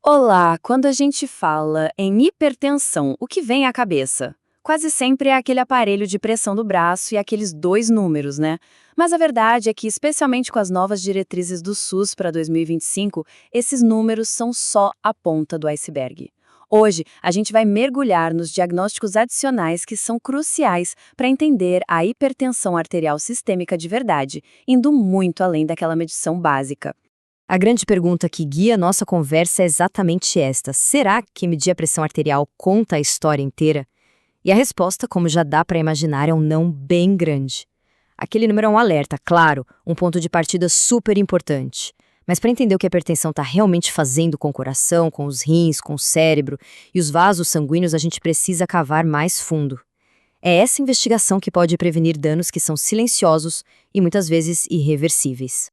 Olá, quando a gente fala em hipertensão, o que vem à cabeça? Quase sempre é aquele aparelho de pressão do braço e aqueles dois números, né? Mas a verdade é que, especialmente com as novas diretrizes do SUS para 2025, esses números são só a ponta do iceberg. Hoje, a gente vai mergulhar nos diagnósticos adicionais que são cruciais para entender a hipertensão arterial sistêmica de verdade, indo muito além daquela medição básica. A grande pergunta que guia nossa conversa é exatamente esta: será que medir a pressão arterial conta a história inteira? E a resposta, como já dá para imaginar, é um não bem grande. Aquele número é um alerta, claro, um ponto de partida super importante. Mas para entender o que a hipertensão está realmente fazendo com o coração, com os rins, com o cérebro e os vasos sanguíneos, a gente precisa cavar mais fundo. É essa investigação que pode prevenir danos que são silenciosos e muitas vezes irreversíveis.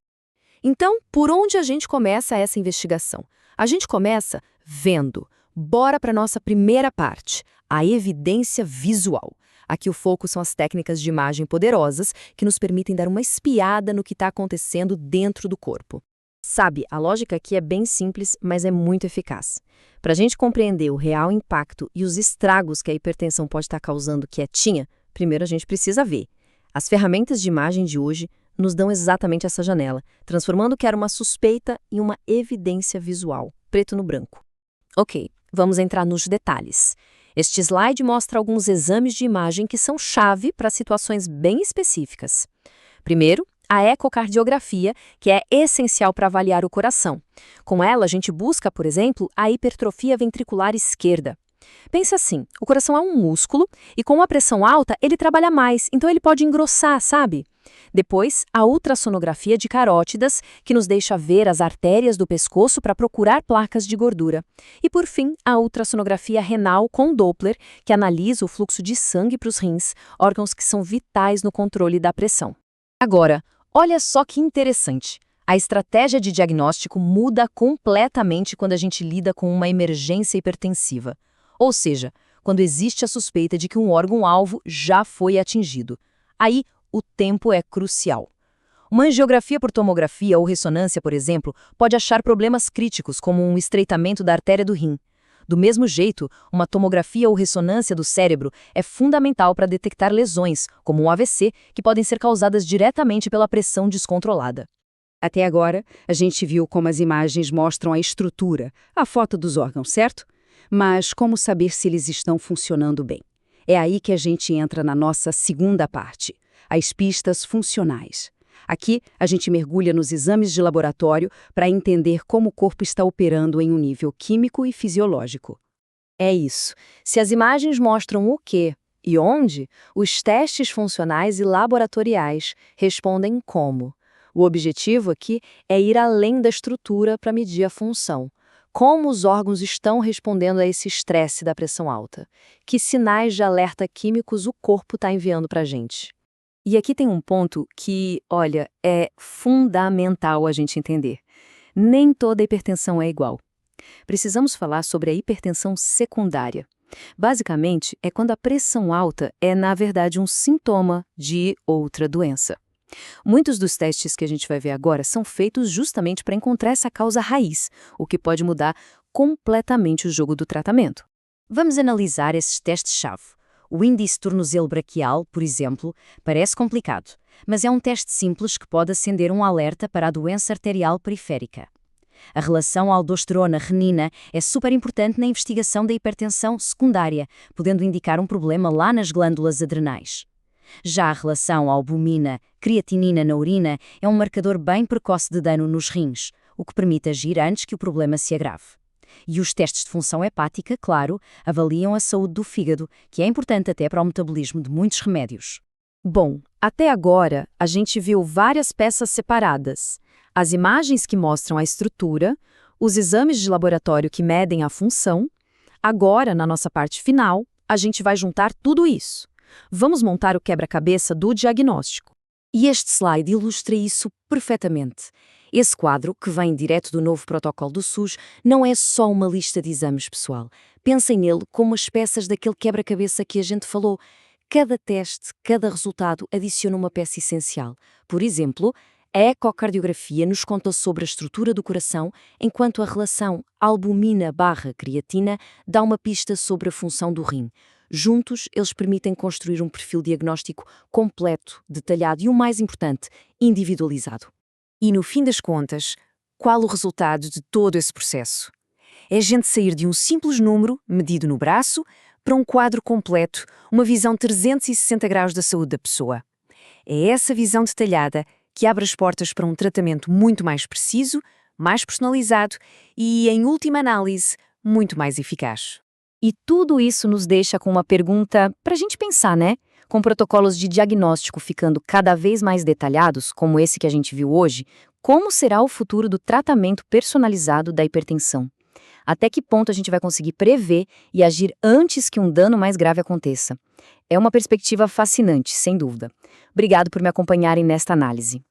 Então, por onde a gente começa essa investigação? A gente começa vendo. Bora para nossa primeira parte, a evidência visual. Aqui o foco são as técnicas de imagem poderosas que nos permitem dar uma espiada no que está acontecendo dentro do corpo. Sabe, a lógica aqui é bem simples, mas é muito eficaz. Para a gente compreender o real impacto e os estragos que a hipertensão pode estar causando quietinha, primeiro a gente precisa ver. As ferramentas de imagem de hoje nos dão exatamente essa janela, transformando o que era uma suspeita em uma evidência visual, preto no branco. Ok, vamos entrar nos detalhes. Este slide mostra alguns exames de imagem que são chave para situações bem específicas. Primeiro, a ecocardiografia, que é essencial para avaliar o coração. Com ela, a gente busca, por exemplo, a hipertrofia ventricular esquerda. Pensa assim, o coração é um músculo e com a pressão alta ele trabalha mais, então ele pode engrossar, sabe? Depois, a ultrassonografia de carótidas, que nos deixa ver as artérias do pescoço para procurar placas de gordura. E por fim, a ultrassonografia renal com Doppler, que analisa o fluxo de sangue para os rins, órgãos que são vitais no controle da pressão. Agora, olha só que interessante. A estratégia de diagnóstico muda completamente quando a gente lida com uma emergência hipertensiva. Ou seja, quando existe a suspeita de que um órgão-alvo já foi atingido. Aí, o tempo é crucial. Uma angiografia por tomografia ou ressonância, por exemplo, pode achar problemas críticos, como um estreitamento da artéria do rim. Do mesmo jeito, uma tomografia ou ressonância do cérebro é fundamental para detectar lesões, como um AVC, que podem ser causadas diretamente pela pressão descontrolada. Até agora, a gente viu como as imagens mostram a estrutura, a foto dos órgãos, certo? Mas como saber se eles estão funcionando bem? É aí que a gente entra na nossa segunda parte, as pistas funcionais. Aqui, a gente mergulha nos exames de laboratório para entender como o corpo está operando em um nível químico e fisiológico. É isso. Se as imagens mostram o quê e onde, os testes funcionais e laboratoriais respondem como. O objetivo aqui é ir além da estrutura para medir a função. Como os órgãos estão respondendo a esse estresse da pressão alta? Que sinais de alerta químicos o corpo está enviando para a gente? E aqui tem um ponto que, olha, é fundamental a gente entender. Nem toda hipertensão é igual. Precisamos falar sobre a hipertensão secundária. Basicamente, é quando a pressão alta é, na verdade, um sintoma de outra doença. Muitos dos testes que a gente vai ver agora são feitos justamente para encontrar essa causa raiz, o que pode mudar completamente o jogo do tratamento. Vamos analisar esses testes-chave. O índice tornozelo braquial, por exemplo, parece complicado, mas é um teste simples que pode acender um alerta para a doença arterial periférica. A relação aldosterona-renina é super importante na investigação da hipertensão secundária, podendo indicar um problema lá nas glândulas adrenais. Já a relação albumina-creatinina na urina é um marcador bem precoce de dano nos rins, o que permite agir antes que o problema se agrave. E os testes de função hepática, claro, avaliam a saúde do fígado, que é importante até para o metabolismo de muitos remédios. Bom, até agora a gente viu várias peças separadas. As imagens que mostram a estrutura, os exames de laboratório que medem a função. Agora, na nossa parte final, a gente vai juntar tudo isso. Vamos montar o quebra-cabeça do diagnóstico. E este slide ilustra isso perfeitamente. Esse quadro, que vem direto do novo protocolo do SUS, não é só uma lista de exames, pessoal. Pensem nele como as peças daquele quebra-cabeça que a gente falou. Cada teste, cada resultado adiciona uma peça essencial. Por exemplo, A ecocardiografia nos conta sobre a estrutura do coração, enquanto a relação albumina/creatina dá uma pista sobre a função do rim. Juntos, eles permitem construir um perfil diagnóstico completo, detalhado e, o mais importante, individualizado. E, no fim das contas, qual o resultado de todo esse processo? É a gente sair de um simples número, medido no braço, para um quadro completo, uma visão 360 graus da saúde da pessoa. É essa visão detalhada que abre as portas para um tratamento muito mais preciso, mais personalizado e, em última análise, muito mais eficaz. E tudo isso nos deixa com uma pergunta para a gente pensar, né? Com protocolos de diagnóstico ficando cada vez mais detalhados, como esse que a gente viu hoje, como será o futuro do tratamento personalizado da hipertensão? Até que ponto a gente vai conseguir prever e agir antes que um dano mais grave aconteça? É uma perspectiva fascinante, sem dúvida. Obrigado por me acompanharem nesta análise.